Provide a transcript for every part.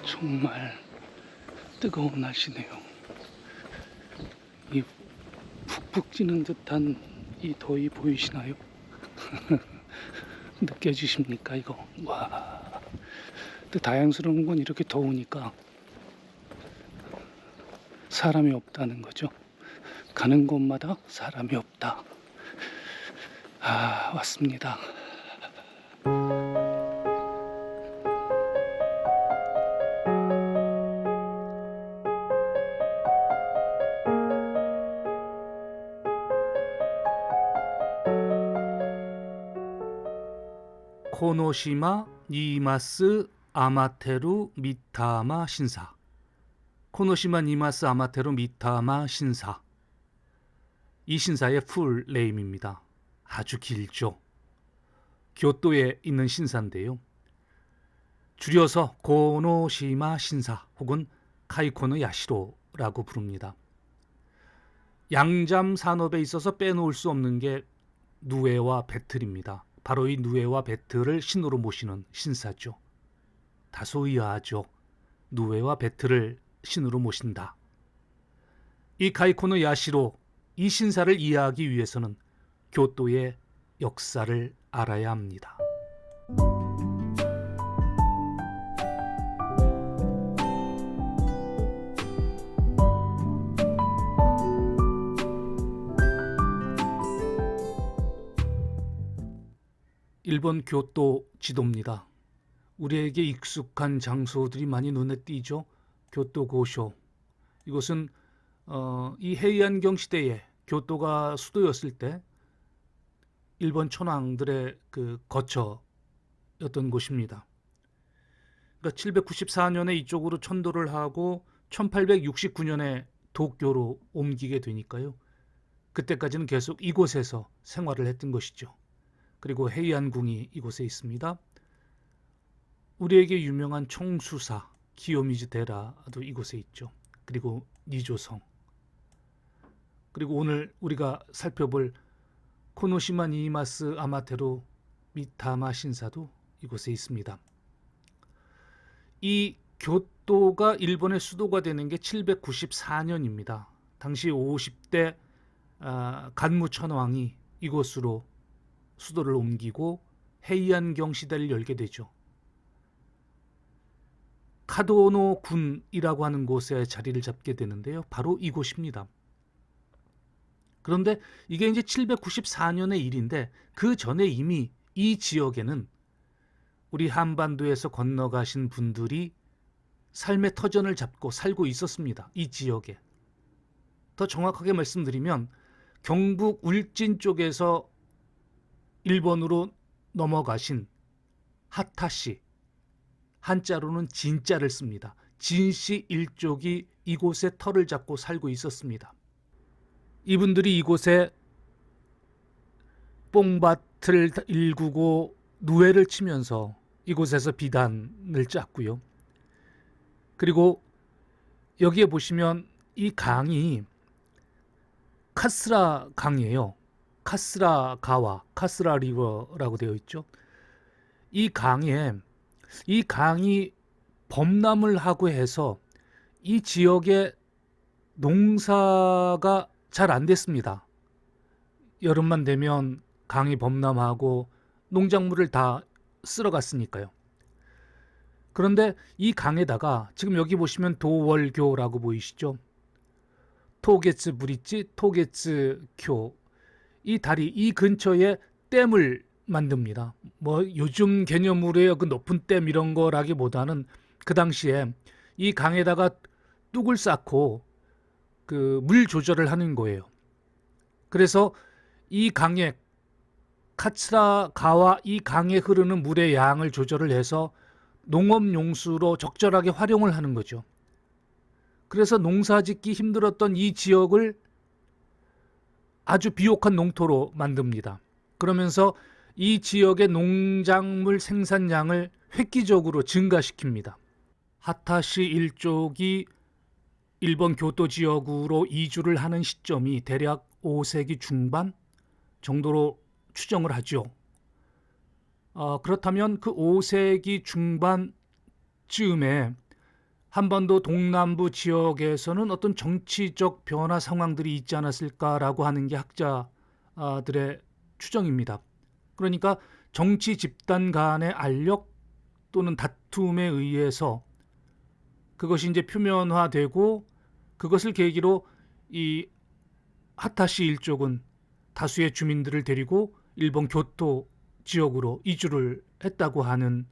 정말 뜨거운 날씨네요. 이 푹푹 찌는 듯한 이 더위 보이시나요? 느껴지십니까 이거? 와. 근데 다행스러운 건 이렇게 더우니까 사람이 없다는 거죠. 가는 곳마다 사람이 없다. 아, 왔습니다. 코노시마 니마스 아마테루 미타마 신사. 코노시마 니마스 아마테루 미타마 신사. 이 신사의 풀 네임입니다. 아주 길죠. 교토에 있는 신사인데요. 줄여서 고노시마 신사 혹은 카이코노 야시로라고 부릅니다. 양잠 산업에 있어서 빼놓을 수 없는 게 누에와 배틀입니다. 바로 이 누에와 배틀을 신으로 모시는 신사죠. 다소 의아하죠. 누에와 배틀을 신으로 모신다. 이 카이코노 야시로, 이 신사를 이해하기 위해서는 교토의 역사를 알아야 합니다. 일본 교토 지도입니다. 우리에게 익숙한 장소들이 많이 눈에 띄죠. 교토 고쇼. 이곳은 이 헤이안경 시대에 교토가 수도였을 때 일본 천황들의 그 거처였던 곳입니다. 그러니까 794년에 이쪽으로 천도를 하고 1869년에 도쿄로 옮기게 되니까요. 그때까지는 계속 이곳에서 생활을 했던 것이죠. 그리고 헤이안궁이 이곳에 있습니다. 우리에게 유명한 총수사 기요미즈 데라도 이곳에 있죠. 그리고 니조성. 그리고 오늘 우리가 살펴볼 코노시마 니마스 아마테루 미타마 신사도 이곳에 있습니다. 이 교토가 일본의 수도가 되는 게 794년입니다. 당시 50대 간무천왕이 이곳으로 수도를 옮기고 헤이안경 시대를 열게 되죠. 카도노 군이라고 하는 곳에 자리를 잡게 되는데요. 바로 이곳입니다. 그런데 이게 이제 794년의 일인데 그 전에 이미 이 지역에는 우리 한반도에서 건너가신 분들이 삶의 터전을 잡고 살고 있었습니다. 이 지역에. 더 정확하게 말씀드리면 경북 울진 쪽에서 일본으로 넘어가신 하타시, 한자로는 진자를 씁니다. 진씨 일족이 이곳에 터를 잡고 살고 있었습니다. 이분들이 이곳에 뽕밭을 일구고 누에를 치면서 이곳에서 비단을 짰고요. 그리고 여기에 보시면 이 강이 카스라 강이에요. 카스라 가와, 카스라 리버라고 되어 있죠. 이 강이 범람을 하고 해서 이 지역의 농사가 잘 안 됐습니다. 여름만 되면 강이 범람하고 농작물을 다 쓸어갔으니까요. 그런데 이 강에다가 지금 여기 보시면 도월교라고 보이시죠? 토게츠 브릿지, 토게츠 교. 이 다리, 이 근처에 댐을 만듭니다. 뭐 요즘 개념으로의 그 높은 댐 이런 거라기보다는 그 당시에 이 강에다가 뚝을 쌓고 그 물 조절을 하는 거예요. 그래서 이 강에 카츠라 가와 이 강에 흐르는 물의 양을 조절을 해서 농업 용수로 적절하게 활용을 하는 거죠. 그래서 농사 짓기 힘들었던 이 지역을 아주 비옥한 농토로 만듭니다. 그러면서 이 지역의 농작물 생산량을 획기적으로 증가시킵니다. 하타시 일족이 일본 교토 지역으로 이주를 하는 시점이 대략 5세기 중반 정도로 추정을 하죠. 그렇다면 그 5세기 중반쯤에 한반도 동남부 지역에서는 어떤 정치적 변화 상황들이 있지 않았을까라고 하는 게 학자들의 추정입니다. 그러니까 정치 집단 간의 알력 또는 다툼에 의해서 그것이 이제 표면화되고, 그것을 계기로 이 하타시 일족은 다수의 주민들을 데리고 일본 교토 지역으로 이주를 했다고 하는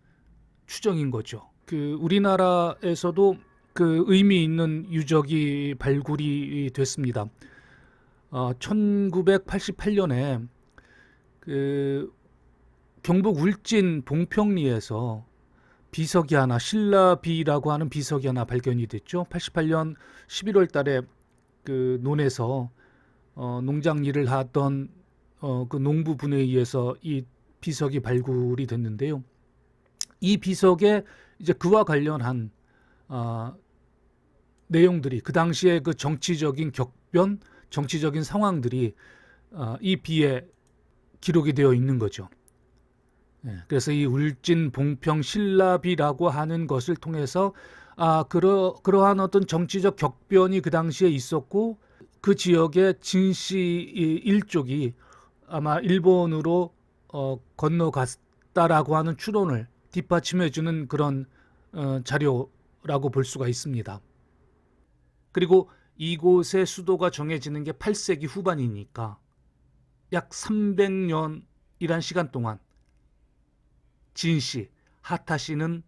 추정인 거죠. 우리나라에서도 의미 있는 유적이 발굴이 됐습니다. 1988년에 경북 울진 봉평리에서 비석이 하나, 신라비라고 하는 비석이 하나 발견이 됐죠. 88년 11월 달에 논에서 농장 일을 하던 농부분에 의해서 이 비석이 발굴이 됐는데요. 이 비석에 이제 그와 관련한 내용들이, 그 당시에 그 정치적인 격변, 정치적인 상황들이 이 비에 기록이 되어 있는 거죠. 그래서 이 울진 봉평 신라비라고 하는 것을 통해서 그러한 어떤 정치적 격변이 그 당시에 있었고, 그 지역의 진씨 일족이 아마 일본으로 건너갔다라고 하는 추론을 뒷받침해주는 그런 자료라고 볼 수가 있습니다. 그리고 이곳의 수도가 정해지는 게 8세기 후반이니까 약 300년이란 시간 동안 진씨, 하타시는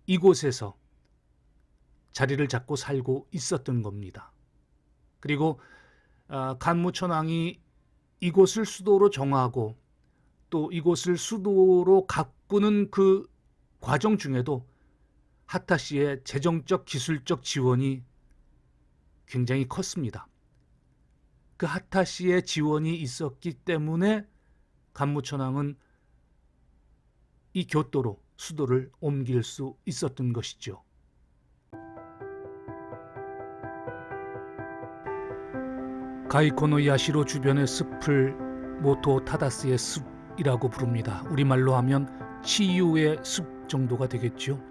이곳에서 자리를 잡고 살고 있었던 겁니다. 그리고 간무천왕이 이곳을 수도로 정하고 또 이곳을 수도로 가꾸는 그 과정 중에도 하타시의 재정적, 기술적 지원이 굉장히 컸습니다. 그 하타시의 지원이 있었기 때문에 간무천왕은 이 교토로 수도를 옮길 수 있었던 것이죠. 가이코노 야시로 주변의 숲을 모토 타다스의 숲이라고 부릅니다. 우리말로 하면 치유의 숲 정도가 되겠죠.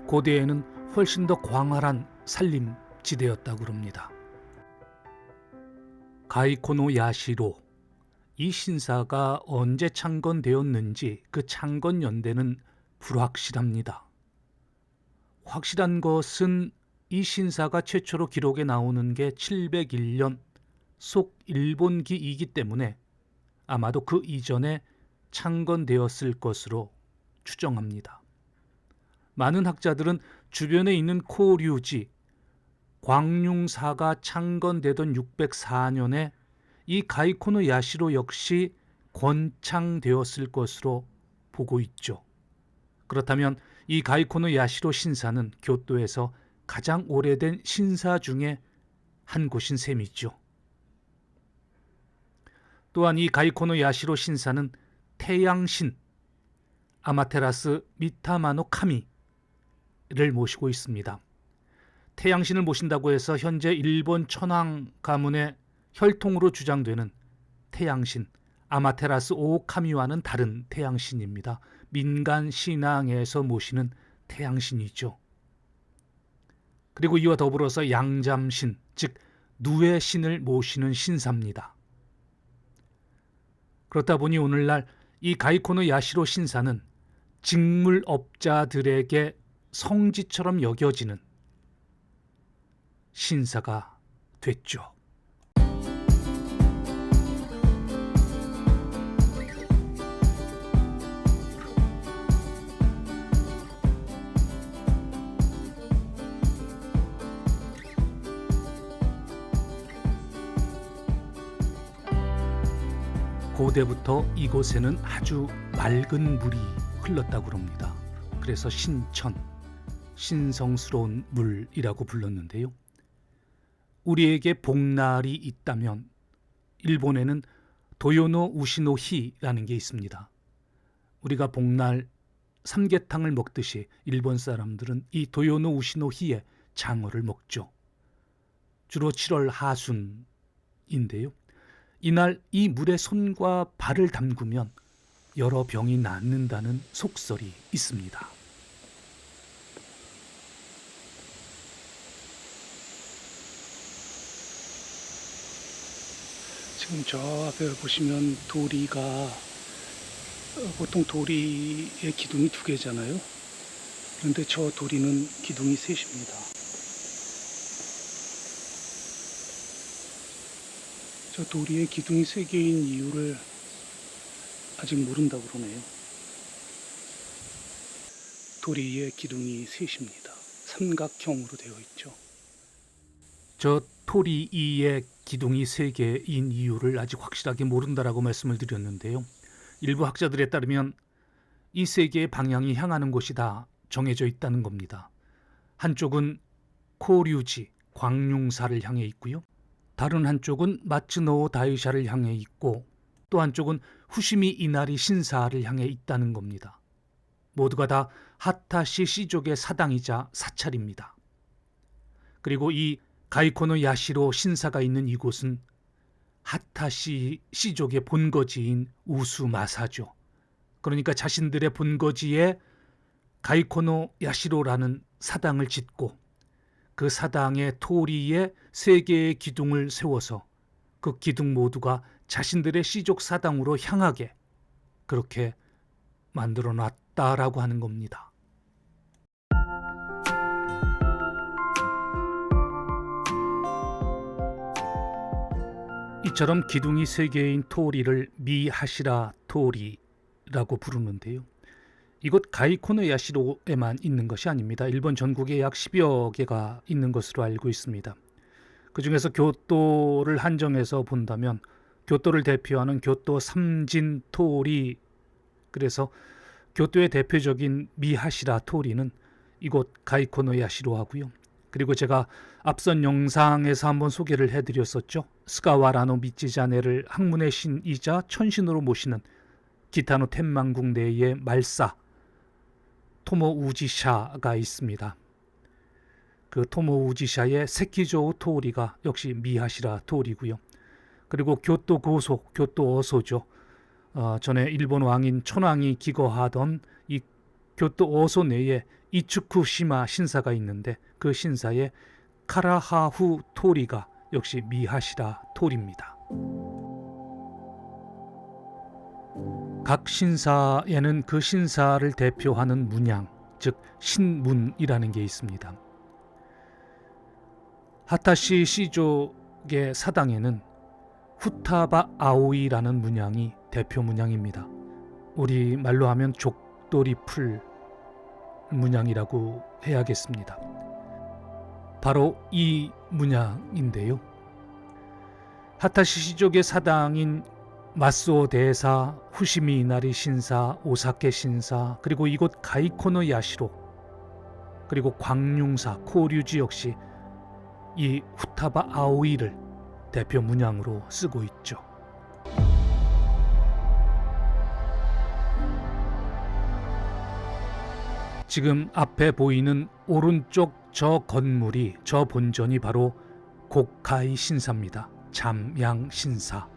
고대에는 훨씬 더 광활한 산림지대였다고 합니다. 가이코노 야시로, 이 신사가 언제 창건되었는지 그 창건 연대는 불확실합니다. 확실한 것은 이 신사가 최초로 기록에 나오는 게 701년 속 일본기이기 때문에 아마도 그 이전에 창건되었을 것으로 추정합니다. 많은 학자들은 주변에 있는 코류지, 광룡사가 창건되던 604년에 이 가이코노 야시로 역시 건창되었을 것으로 보고 있죠. 그렇다면 이 가이코노 야시로 신사는 교토에서 가장 오래된 신사 중에 한 곳인 셈이죠. 또한 이 가이코노 야시로 신사는 태양신 아마테라스 미타마노 카미를 모시고 있습니다. 태양신을 모신다고 해서 현재 일본 천황 가문의 혈통으로 주장되는 태양신 아마테라스 오카미와는 다른 태양신입니다. 민간 신앙에서 모시는 태양신이죠. 그리고 이와 더불어서 양잠신, 즉 누의 신을 모시는 신사입니다. 그렇다 보니 오늘날 이 가이코노 야시로 신사는 직물업자들에게 성지처럼 여겨지는 신사가 됐죠. 고대부터 이곳에는 아주 맑은 물이 흘렀다고 합니다. 그래서 신천, 신성스러운 물이라고 불렀는데요. 우리에게 복날이 있다면 일본에는 도요노 우시노히라는 게 있습니다. 우리가 복날 삼계탕을 먹듯이 일본 사람들은 이 도요노 우시노히에 장어를 먹죠. 주로 7월 하순인데요. 이날 이 물에 손과 발을 담그면 여러 병이 낫는다는 속설이 있습니다. 지금 저 앞에 보시면 도리가 보통 도리의 기둥이 두 개잖아요. 그런데 저 도리는 기둥이 셋입니다. 저 도리의 기둥이 세 개인 이유를 아직 모른다고 그러네요. 도리의 기둥이 셋입니다. 삼각형으로 되어 있죠. 저 토리 2의 기둥이 3개인 이유를 아직 확실하게 모른다라고 말씀을 드렸는데요. 일부 학자들에 따르면 이 3개의 방향이 향하는 곳이 다 정해져 있다는 겁니다. 한쪽은 코류지, 광융사를 향해 있고요. 다른 한쪽은 마츠노 다이샤를 향해 있고 또 한쪽은 후시미 이나리 신사를 향해 있다는 겁니다. 모두가 다 하타시 시족의 사당이자 사찰입니다. 그리고 이 가이코노 야시로 신사가 있는 이곳은 하타시 시족의 본거지인 우수마사죠. 그러니까 자신들의 본거지에 가이코노 야시로라는 사당을 짓고 그 사당의 토리에 3개의 기둥을 세워서 그 기둥 모두가 자신들의 시족 사당으로 향하게 그렇게 만들어 놨다라고 하는 겁니다. 이처럼 기둥이 3개인 토리를 미하시라 토리라고 부르는데요. 이곳 가이코노 야시로에만 있는 것이 아닙니다. 일본 전국에 약 10여 개가 있는 것으로 알고 있습니다. 그 중에서 교토를 한정해서 본다면 교토를 대표하는 교토 삼진 토리, 그래서 교토의 대표적인 미하시라 토리는 이곳 가이코노 야시로 하고요. 그리고 제가 앞선 영상에서 한번 소개를 해드렸었죠. 스가와라노 미치자네를 학문의 신이자 천신으로 모시는 기타노 텐만궁 내의 말사 토모 우지샤가 있습니다. 그 토모 우지샤의 세키조 토리가 역시 미하시라 토리고요. 그리고 교토 고소, 교토 어소죠. 전에 일본 왕인 천황이 기거하던 이 교토 어소 내에 이츠쿠시마 신사가 있는데 그 신사의 카라하후 토리가 역시 미하시라 토리입니다. 각 신사에는 그 신사를 대표하는 문양, 즉 신문이라는 게 있습니다. 하타시 시족의 사당에는 후타바 아오이라는 문양이 대표 문양입니다. 우리 말로 하면 족돌이 풀 문양이라고 해야겠습니다. 바로 이 문양인데요. 하타시 시족의 사당인 마스오 대사, 후시미 이나리 신사, 오사케 신사, 그리고 이곳 가이코노 야시로, 그리고 광융사, 코류지 역시 이 후타바 아오이를 대표 문양으로 쓰고 있죠. 지금 앞에 보이는 오른쪽 저 건물이, 저 본전이 바로 고카이 신사입니다. 잠양 신사.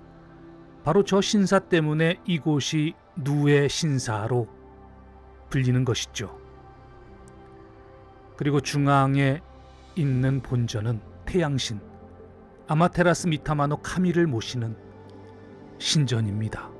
바로 저 신사 때문에 이곳이 누에 신사로 불리는 것이죠. 그리고 중앙에 있는 본전은 태양신 아마테라스 미타마노 카미를 모시는 신전입니다.